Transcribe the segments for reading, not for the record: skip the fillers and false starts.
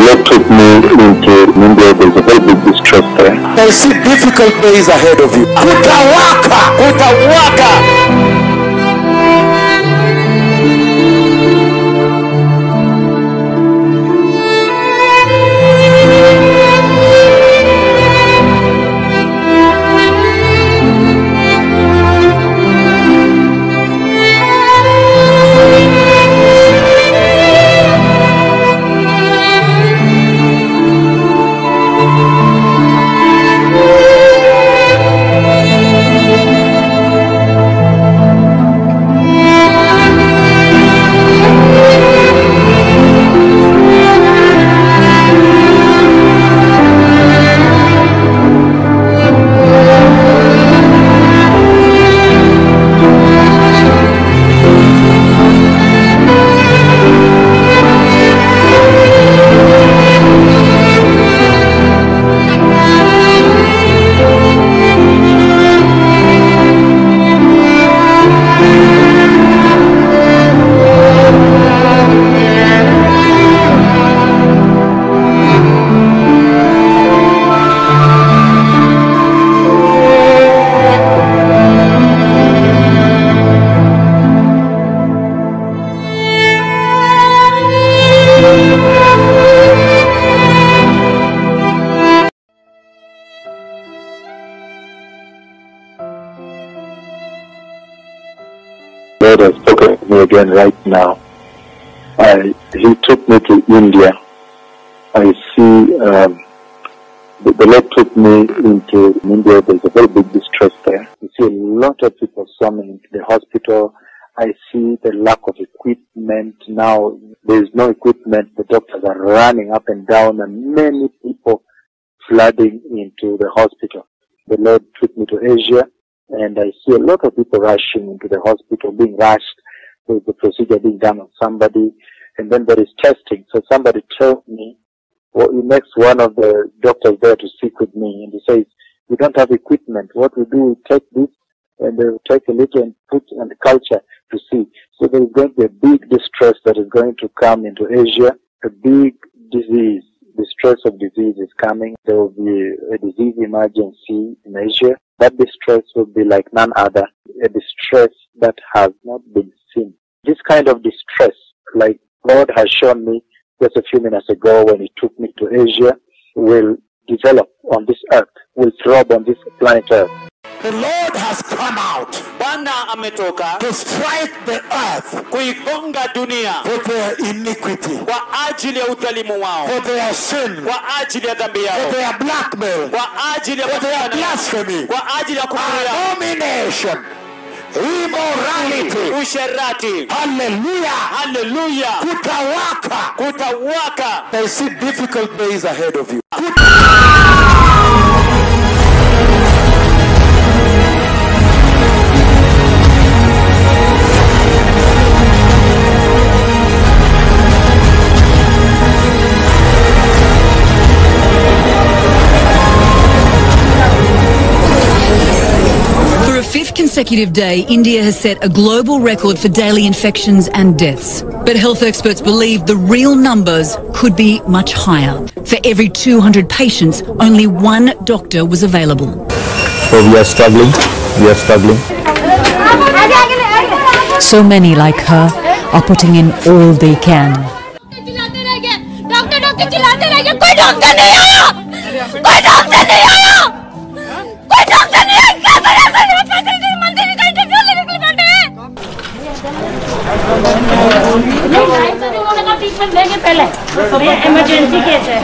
Lord took me into India. There's a very big distress there. I see difficult days ahead of you. Kutawaka! Kutawaka! God has spoken to me again right now. He took me to India. I see the Lord took me into India. There's a very big distress there. You see a lot of people swarming into the hospital. I see the lack of equipment. Now there's no equipment. The doctors are running up and down, and many people flooding into the hospital. The Lord took me to Asia, and I see a lot of people rushing into the hospital, being rushed. There's the procedure being done on somebody, and then there is testing. So somebody told me, well, he makes one of the doctors there to speak with me, and he says, we don't have equipment. What we do, we take this, and they will take a little and put on the culture to see. So there is going to be a big distress that is going to come into Asia, a big disease. The stress of disease is coming. There will be a disease emergency in Asia. That distress will be like none other, a distress that has not been seen. This kind of distress, like God has shown me just a few minutes ago when He took me to Asia, will develop on this earth, will throb on this planet Earth. The Lord has come out Bwana ametoka to strike the earth kuigonga dunia for their iniquity, kwa ajili ya udhalimu wao, for their sin, kwa ajili ya dhambi for yao, their blackmail, kwa ajili ya for their kutukana, blasphemy, kwa ajili ya kufuru, abomination, immorality. usherati. Hallelujah. Hallelujah. Kutawaka. Kutawaka. I see difficult days ahead of you. For a fifth consecutive day, India has set a global record for daily infections and deaths. But health experts believe the real numbers could be much higher. For every 200 patients, only one doctor was available. So we are struggling. So many like her are putting in all they can. Emergency case है,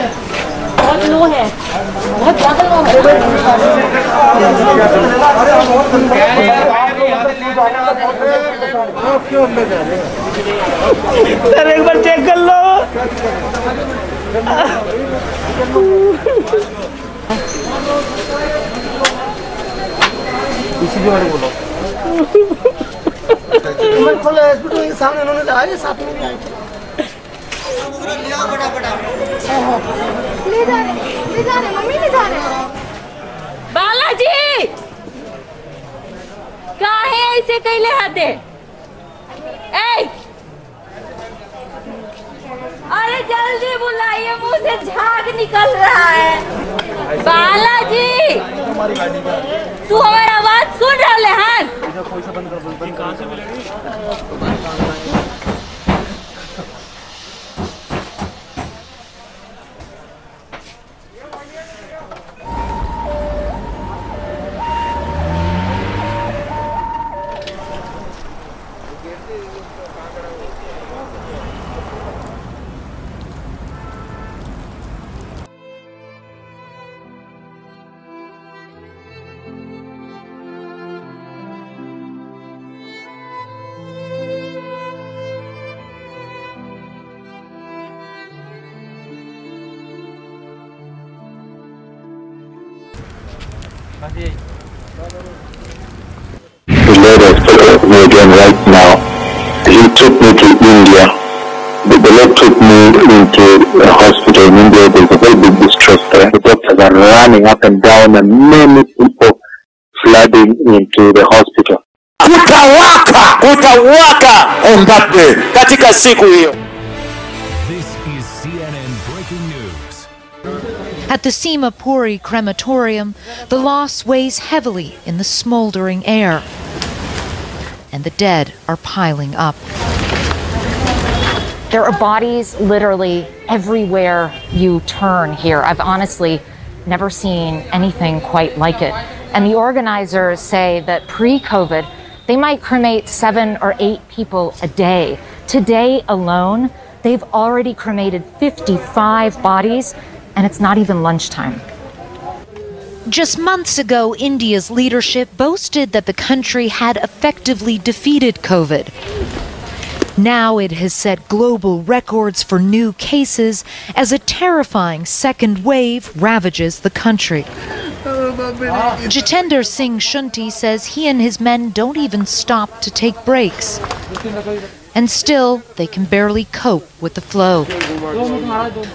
बहुत लो है, बहुत ज़्यादा लो है। Sir एक बार check कर लो। इसी के बारे में बोलो। मैं खोला हॉस्पिटल के सामने उन्होंने आए साथ में भी आए थे। ले जाने मम्मी ले जाने। बालाजी काहे ऐसे कैले हाथे? ए अरे जल्दी बुलाइए, मुंह से झाग निकल रहा है। बालाजी, तू हमारा आवाज सुन रहा है? कहाँ से मिलेगी? The Lord has spoken to me again right now. He took me to India. The Lord took me into a hospital in India. There's a very big distress there. The doctors are running up and down and many people flooding into the hospital. Kutawaka on that day. Katika siku hiyo. This is CNN Breaking News. At the Sima Puri crematorium, the loss weighs heavily in the smoldering air, and the dead are piling up. There are bodies literally everywhere you turn here. I've honestly never seen anything quite like it. And the organizers say that pre-COVID, they might cremate 7 or 8 people a day. Today alone, they've already cremated 55 bodies, and it's not even lunchtime. Just months ago, India's leadership boasted that the country had effectively defeated COVID. Now it has set global records for new cases as a terrifying second wave ravages the country. Jitender Singh Shunti says he and his men don't even stop to take breaks. And still, they can barely cope with the flow.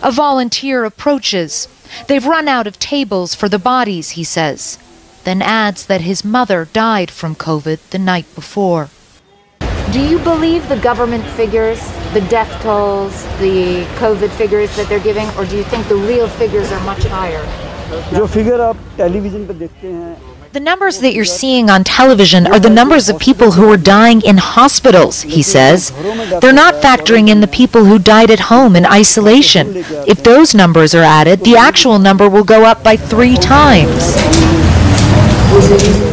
A volunteer approaches. They've run out of tables for the bodies, he says, then adds that his mother died from COVID the night before. Do you believe the government figures, the death tolls, the COVID figures that they're giving, or do you think the real figures are much higher? The numbers that you're seeing on television are the numbers of people who are dying in hospitals, he says. They're not factoring in the people who died at home in isolation. If those numbers are added, the actual number will go up by 3 times.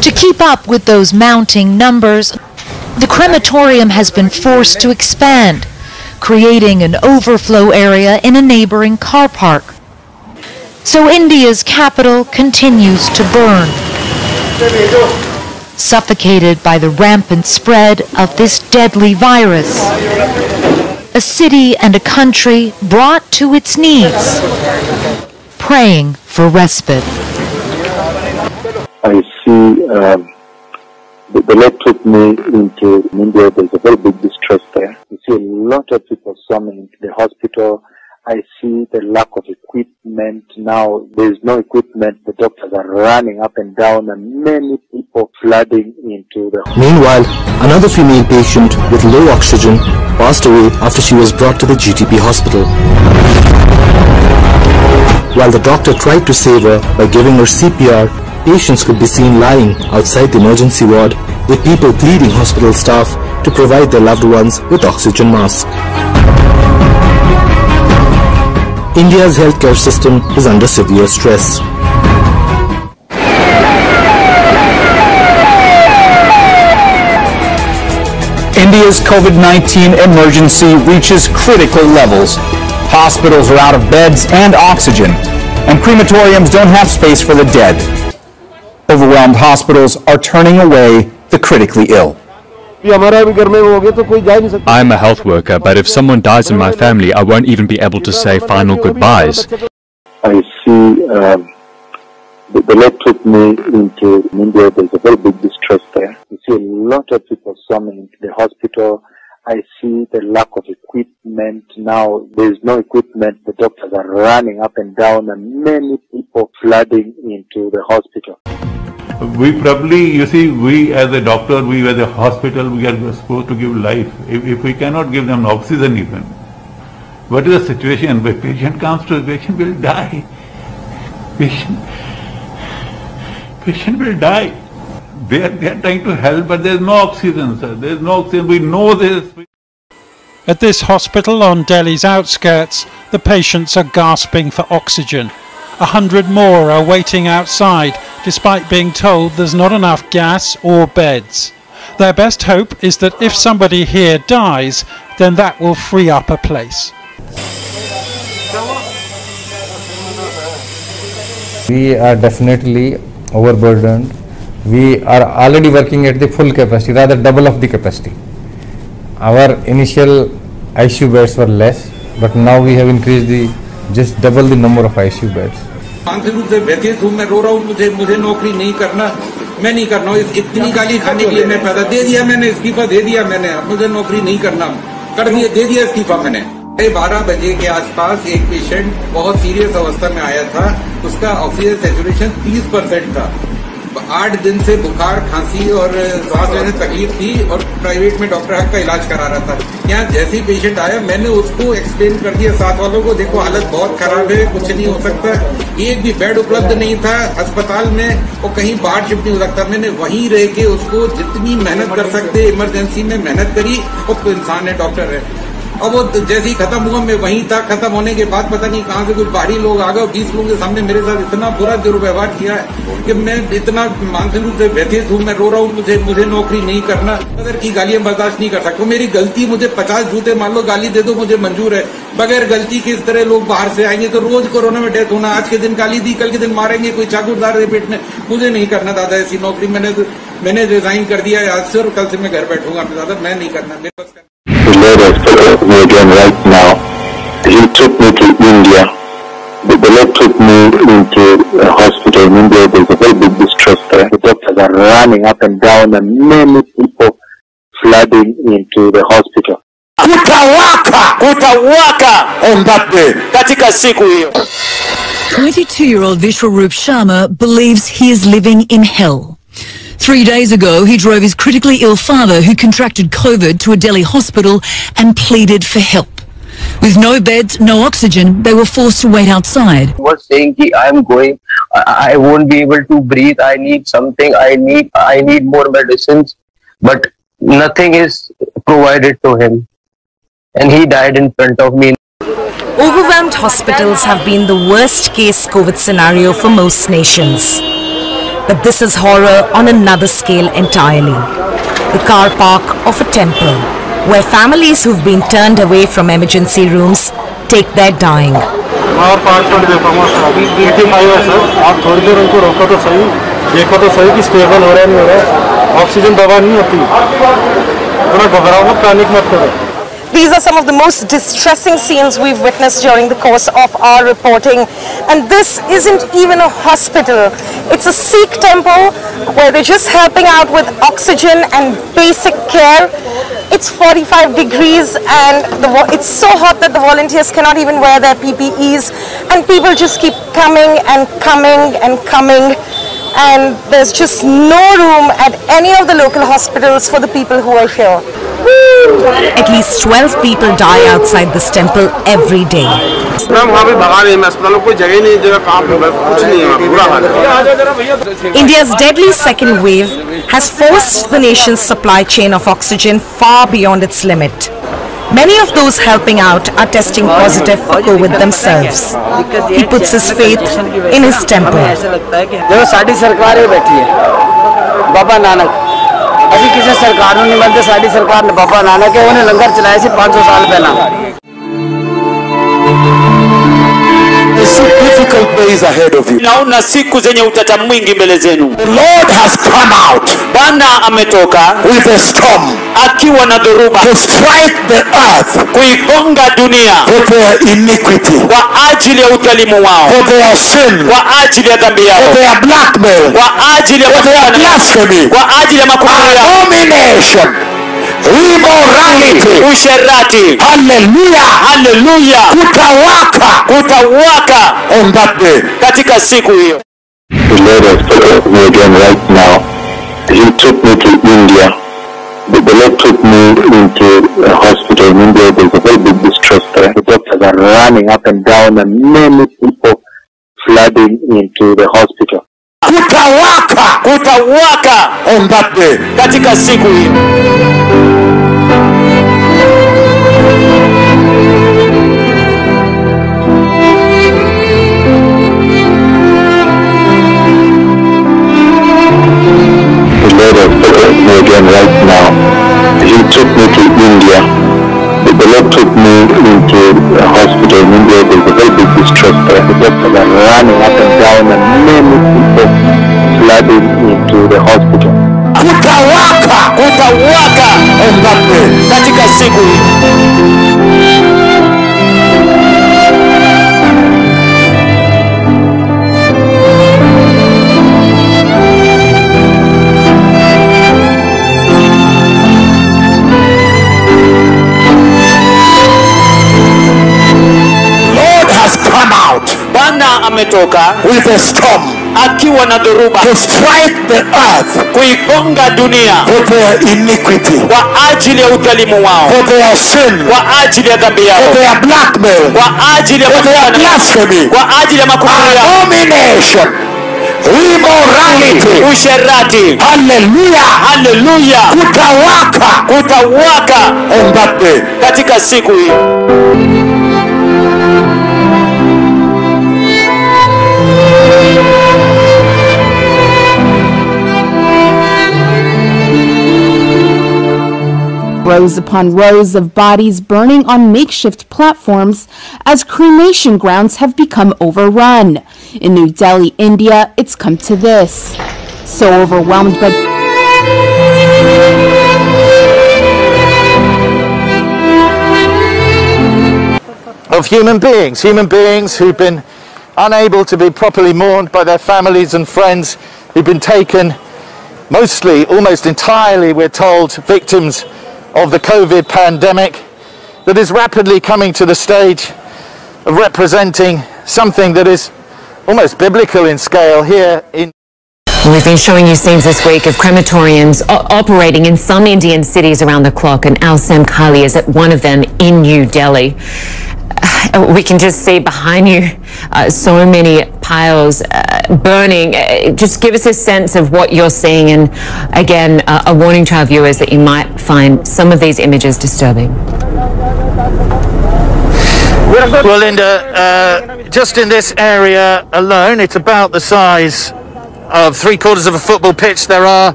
To keep up with those mounting numbers, the crematorium has been forced to expand, creating an overflow area in a neighboring car park. So India's capital continues to burn, suffocated by the rampant spread of this deadly virus. A city and a country brought to its knees, praying for respite. I see the Lord took me into India. There's a very big distress there. You see a lot of people swarming into the hospital. I see the lack of equipment now. There's no equipment. The doctors are running up and down and many people flooding into the hospital. Meanwhile, another female patient with low oxygen passed away after she was brought to the GTP hospital. While the doctor tried to save her by giving her CPR, patients could be seen lying outside the emergency ward with people pleading hospital staff to provide their loved ones with oxygen masks. India's healthcare system is under severe stress. India's COVID-19 emergency reaches critical levels. Hospitals are out of beds and oxygen, and crematoriums don't have space for the dead. Overwhelmed hospitals are turning away the critically ill. I'm a health worker, but if someone dies in my family, I won't even be able to say final goodbyes. I see the Lord took me into India. There's a very big distress there. You see a lot of people swarming into the hospital. I see the lack of equipment now. There's no equipment. The doctors are running up and down and many people flooding into the hospital. We probably, you see, we as a doctor, we as a hospital, we are supposed to give life. If we cannot give them oxygen even, what is the situation? When patient comes to the patient will die. Patient will die. They are trying to help, but there is no oxygen, sir. There is no oxygen. We know this. At this hospital on Delhi's outskirts, the patients are gasping for oxygen. 100 more are waiting outside, despite being told there's not enough gas or beds. Their best hope is that if somebody here dies, then that will free up a place. We are definitely overburdened. We are already working at the full capacity, rather double of the capacity. Our initial ICU beds were less, but now we have increased just double the number of ICU beds. मानसिक रूप से व्यथित हूँ, मैं रो रहा हूँ, मुझे नौकरी नहीं करना, मैं नहीं करना हूँ, इतनी गाली खाने के लिए मैं पैदा दे दिया, मैंने इस्तीफा दे दिया, मैंने मुझे नौकरी नहीं करना, कर दिया, दे दिया इस्तीफा मैंने। 12 बजे के आसपास एक पेशेंट बहुत सीरियस अवस्था में आया था, उसका ऑक्सीजन सैचुरेशन 30% था। 8 दिन से बुखार, खांसी और सांस लेने तकलीफ थी और प्राइवेट में डॉक्टर हक का इलाज करा रहा था। यहाँ जैसे ही पेशेंट आया, मैंने उसको एक्सप्लेन कर दिया साथ वालों को, देखो हालत बहुत खराब है, कुछ नहीं हो सकता, एक भी बेड उपलब्ध नहीं था अस्पताल में और कहीं बाहर शिफ्ट नहीं हो सकता। मैंने वहीं रह के उसको जितनी मेहनत कर सकते इमरजेंसी में मेहनत करी, और तो इंसान है, डॉक्टर है। अब वो जैसे ही खत्म हुआ, मैं वहीं था, खत्म होने के बाद पता नहीं कहां से कुछ बाहरी लोग आ गए, 20 लोगों के सामने मेरे साथ इतना बुरा दुर्व्यवहार किया है कि मैं इतना मानसिक रूप से व्यथित हूँ, मैं रो रहा हूँ, मुझे नौकरी नहीं करना, बगैर की गालियां बर्दाश्त नहीं कर सकता। मेरी गलती, मुझे 50 जूते मान लो गाली दे दो, मुझे मंजूर है। बगैर गलती के इस तरह लोग बाहर से आएंगे तो रोज कोरोना में डेथ होना, आज के दिन गाली दी, कल के दिन मारेंगे, कोई चाकूदार है पेट में, मुझे नहीं करना दादा ऐसी नौकरी। मैंने रिजाइन कर दिया है आज से, और कल से मैं घर बैठूंगा दादा, मैं नहीं करना, मेरे पास। The Lord has spoken to me again right now. He took me to India. The Lord took me into a hospital in India. There's a very big distress there. The doctors are running up and down and many people flooding into the hospital. Kutawaka on that day. Katika siku hiyo. 22-year-old Vishwarup Sharma believes he is living in hell. 3 days ago, he drove his critically ill father, who contracted COVID, to a Delhi hospital and pleaded for help. With no beds, no oxygen, they were forced to wait outside. He was saying, I won't be able to breathe, I need something, I need more medicines, but nothing is provided to him. And he died in front of me. Overwhelmed hospitals have been the worst case COVID scenario for most nations. But this is horror on another scale entirely. The car park of a temple, where families who've been turned away from emergency rooms take their dying. These are some of the most distressing scenes we've witnessed during the course of our reporting. And this isn't even a hospital. It's a Sikh temple where they're just helping out with oxygen and basic care. It's 45 degrees and it's so hot that the volunteers cannot even wear their PPEs. And people just keep coming and coming and coming. And there's just no room at any of the local hospitals for the people who are here. At least 12 people die outside this temple every day. India's deadly second wave has forced the nation's supply chain of oxygen far beyond its limit. Many of those helping out are testing positive for COVID themselves. He puts his faith in his temple. ਅਸੀਂ ਕਿਸੇ ਸਰਕਾਰ ਨੂੰ ਨਹੀਂ ਮੰਨਦੇ ਸਾਡੀ ਸਰਕਾਰ ਨੇ ਬਾਬਾ ਨਾਨਕ ਹੈ ਉਹਨੇ ਲੰਗਰ ਚਲਾਇਆ ਸੀ 500 ਸਾਲ ਪਹਿਲਾਂ difficult days ahead of you. Naona siku zenye utata mwingi mbele zenu. The Lord has come out. Bwana ametoka with a storm. Akiwa na dhoruba. To strike the earth. Kuigonga dunia. For their iniquity. Kwa ajili ya udhalimu wao. For their sin. Kwa ajili ya dhambi yao. For their blackmail. Kwa ajili ya blasphemy. Kwa ajili ya makundi yao. Abomination. Immorality. Usherati. Hallelujah. Hallelujah. Kutawaka on that day. Katika siku hiyo. The Lord has spoken to me again right now. He took me to India. The Lord took me into a hospital in India. There's a very big distress there. The doctors doctors are running up and down and many people flooding into the hospital. Kutawaka on that day. Katika siku hiyo. The Lord has spoken to me again right now. He took me to India. The Lord took me into a hospital in India. There's a very big distress there. The doctors are running up and down and many people flooding into the hospital. Kutawaka on that day. Katika siku hiyo. Bwana ametoka with a storm akiwa na dhoruba to strike the earth kuigonga dunia for their iniquity, kwa ajili ya udhalimu wao, for their sin, kwa ajili ya dhambi yao, for their blackmail, kwa ajili ya blasphemy, kwa ajili ya makufuru yao, abomination, immorality, usherati. Hallelujah, hallelujah. Kutawaka on that day. Katika siku hii. Rows upon rows of bodies burning on makeshift platforms as cremation grounds have become overrun. In New Delhi, India, it's come to this. So overwhelmed by of human beings who've been unable to be properly mourned by their families and friends, who've been taken mostly, almost entirely, we're told, victims of the COVID pandemic that is rapidly coming to the stage of representing something that is almost biblical in scale here in. We've been showing you scenes this week of crematoriums operating in some Indian cities around the clock, and Al Samkali is at one of them in New Delhi. We can just see behind you so many piles burning. Just give us a sense of what you're seeing, and again, a warning to our viewers that you might find some of these images disturbing. Well, Linda, just in this area alone, it's about the size of 3/4 of a football pitch. There are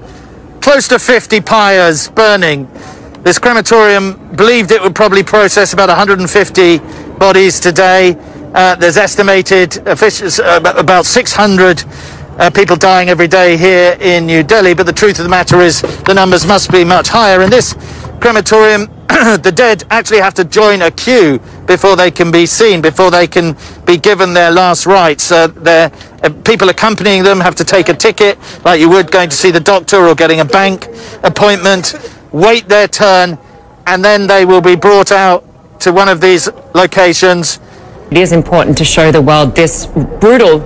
close to 50 pyres burning. This crematorium believed it would probably process about 150 bodies today. There's estimated about 600 people dying every day here in New Delhi, but the truth of the matter is the numbers must be much higher. In this crematorium, the dead actually have to join a queue before they can be seen, before they can be given their last rites. People accompanying them have to take a ticket, like you would going to see the doctor or getting a bank appointment, wait their turn, and then they will be brought out to one of these locations. It is important to show the world this brutal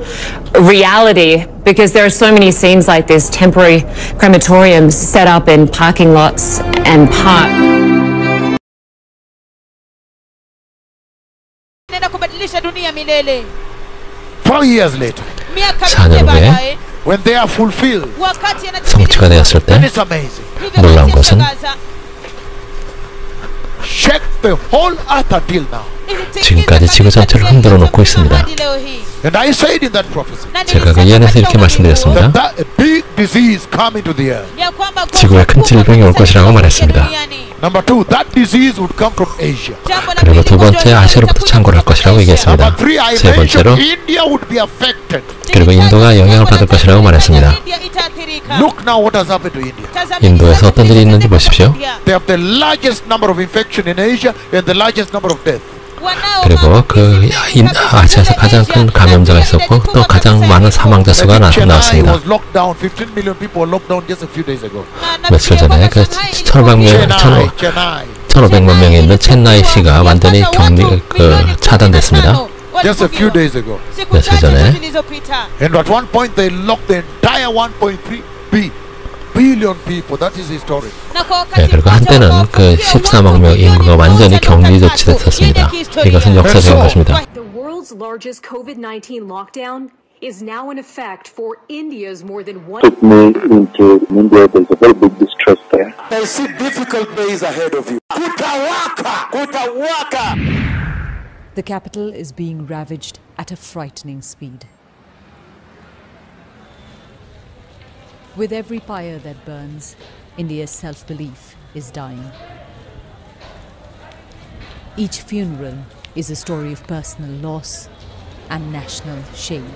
reality, because there are so many scenes like this, temporary crematoriums set up in parking lots and parks. 4 years later, 4년 후에 when they are fulfilled, 성취가 되었을 때 놀라운 것은 shake the whole earth until now. 지금까지 지구 전체를 흔들어 놓고 있습니다. And I said in that prophecy, 제가 그 예언에서 이렇게 말씀드렸습니다. that a big disease come into the earth. 지구에 큰 질병이 올 것이라고 말했습니다. Number 2, that disease would come from Asia. 그리고 두 번째, 아시아로부터 창궐할 것이라고 얘기했습니다. 세 번째로, India would be affected. 그리고 인도가 영향을 받을 것이라고 말했습니다. Look now what has happened to India. 인도에서 어떤 일이 있는지 보십시오. They have the largest number of infection in Asia and the largest number of deaths. 그리고 그 아시아에서 가장 큰 감염자가 있었고 또 가장 많은 사망자 수가 나왔습니다. 며칠 전에 그 1,500만 명이 있는 첸나이시가 완전히 차단됐습니다. Just a few days ago. 며칠 전에. And at one point they locked the entire 1.3 B billion people. That is historic. 네, 그리고 한때는 그 14만 명 인구가 완전히 격리 조치됐었습니다. 이것은 역사적인 것입니다. The world's largest COVID-19 lockdown is now in effect for India's more than one. Took me into India. There's a very big distress there. I see difficult days ahead of you. Kutawaka! Kutawaka! The capital is being ravaged at a frightening speed. With every pyre that burns, India's self-belief is dying. Each funeral is a story of personal loss and national shame.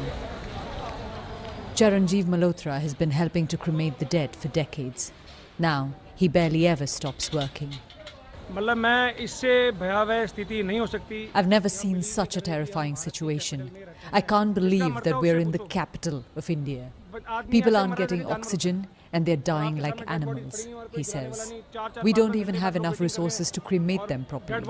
Charanjeev Malhotra has been helping to cremate the dead for decades. Now, he barely ever stops working. I've never seen such a terrifying situation. I can't believe that we're in the capital of India. People aren't getting oxygen and they're dying like animals, he says. We don't even have enough resources to cremate them properly.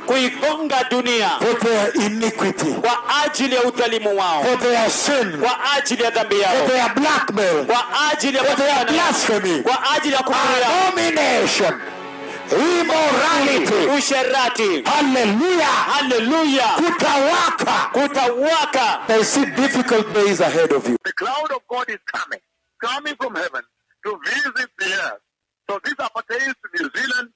kuigonga dunia for their iniquity, kwa ajili ya udhalimu wao, for their sin, kwa ajili ya dhambi yao, for their blackmail, kwa ajili ya for their blasphemy, kwa ajili ya kufuru yao, abomination, immorality, usherati. Hallelujah, hallelujah, kutawaka, kutawaka. They see difficult days ahead of you. The cloud of God is coming from heaven to visit the earth. So this appertains to New Zealand,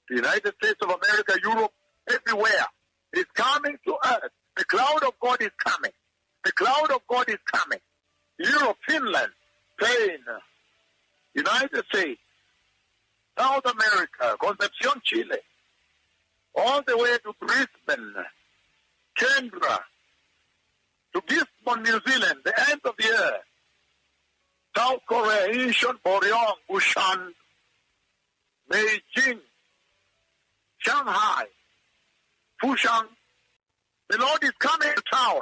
the United States of America, Europe, everywhere. It's coming to earth. The cloud of God is coming. The cloud of God is coming. Europe, Finland, Spain, United States, South America, Concepcion, Chile, all the way to Brisbane, Canberra, to Gisborne, New Zealand, the end of the earth, South Korea, Incheon, Boryong, Busan, Beijing, Shanghai, Fushan. The Lord is coming to town.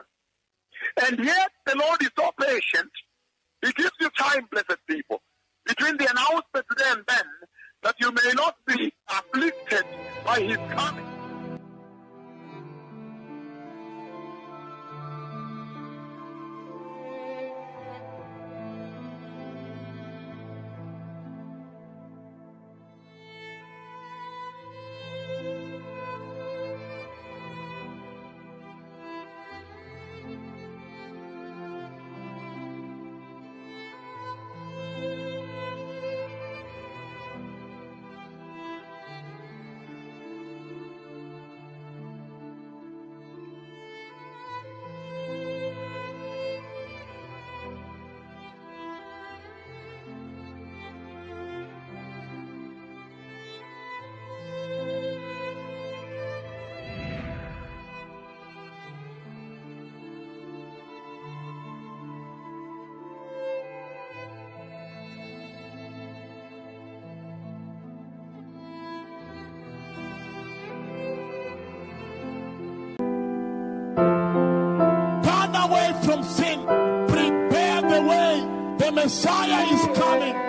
And yet the Lord is so patient. He gives you time, blessed people, between the announcement today and then, that you may not be afflicted by his coming. Messiah is coming.